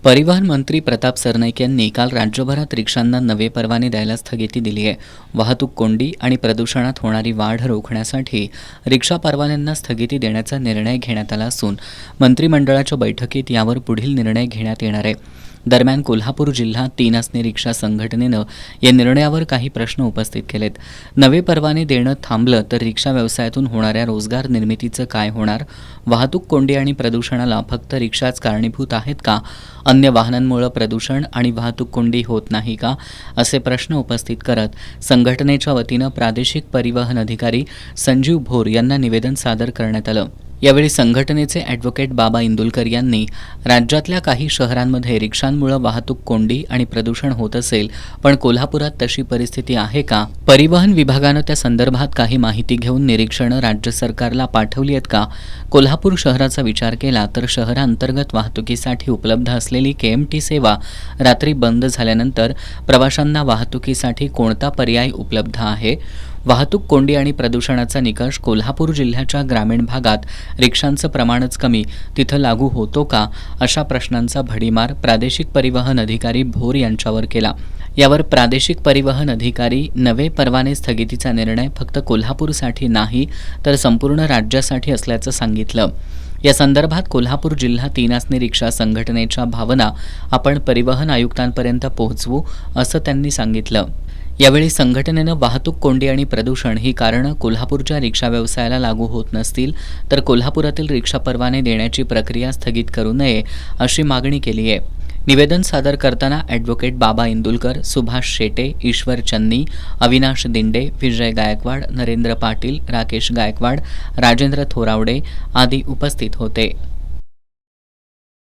परिवहन मंत्री प्रताप सरनाईक यांनी काल राज्यभरात रिक्षांना नवे परवाने द्यायला स्थगिती दिली आहे. वाहतूक कोंडी आणि प्रदूषणात होणारी वाढ रोखण्यासाठी रिक्षा परवान्यांना स्थगिती देण्याचा निर्णय घेण्यात आला असून मंत्रिमंडळाच्या बैठकीत यावर पुढील निर्णय घेण्यात येणार आहे. दरम्यान कोल्हापूर जिल्हा 3 आसनी रिक्षा संघटनेनं या निर्णयावर काही प्रश्न उपस्थित केलेत. नवे परवाने देणं थांबलं तर रिक्षा व्यवसायातून होणाऱ्या रोजगार निर्मितीचं काय होणार? वाहतूक कोंडी आणि प्रदूषणाला फक्त रिक्षाच कारणीभूत आहेत का? अन्य वाहनांमुळे प्रदूषण आणि वाहतूक कोंडी होत नाही का? असे प्रश्न उपस्थित करत संघटनेच्या वतीनं प्रादेशिक परिवहन अधिकारी संजीव भोर यांना निवेदन सादर करण्यात आलं. यावेळी संघटनेचे ॲडव्होकेट बाबा इंदुलकर यांनी राज्यातल्या काही शहरांमध्ये रिक्षांमुळे वाहतूक कोंडी आणि प्रदूषण होत असेल, पण कोल्हापुरात तशी परिस्थिती आहे का? परिवहन विभागानं त्या संदर्भात काही माहिती घेऊन निरीक्षणं राज्य सरकारला पाठवली आहेत का? कोल्हापूर शहराचा विचार केला तर शहरांतर्गत वाहतुकीसाठी उपलब्ध असलेली KMT सेवा रात्री बंद झाल्यानंतर प्रवाशांना वाहतुकीसाठी कोणता पर्याय उपलब्ध आहे? वाहतूक कोंडी आणि प्रदूषणाचा निकष कोल्हापूर जिल्ह्याच्या ग्रामीण भागात रिक्षांचं प्रमाणच कमी, तिथं लागू होतो का? अशा प्रश्नांचा भडीमार प्रादेशिक परिवहन अधिकारी भोर यांच्यावर केला. यावर प्रादेशिक परिवहन अधिकारी नवे परवाने स्थगितीचा निर्णय फक्त कोल्हापूरसाठी नाही तर संपूर्ण राज्यासाठी असल्याचं सांगितलं. या संदर्भात कोल्हापूर जिल्हा 3 आसनी रिक्षा संघटनेच्या भावना आपण परिवहन आयुक्तांपर्यंत पोहोचवू असं त्यांनी सांगितलं. यावेळी संघटनेनं वाहतूक कोंडी आणि प्रदूषण ही कारणं कोल्हापूरच्या रिक्षा व्यवसायाला लागू होत नसतील तर कोल्हापुरातील रिक्षा परवाने देण्याची प्रक्रिया स्थगित करू नये अशी मागणी केली आहे. निवेदन सादर करताना ॲडव्होकेट बाबा इंदुलकर, सुभाष शेटे, ईश्वर चन्नी, अविनाश दिंडे, विजय गायकवाड, नरेंद्र पाटील, राकेश गायकवाड, राजेंद्र थोरावडे आदी उपस्थित होते.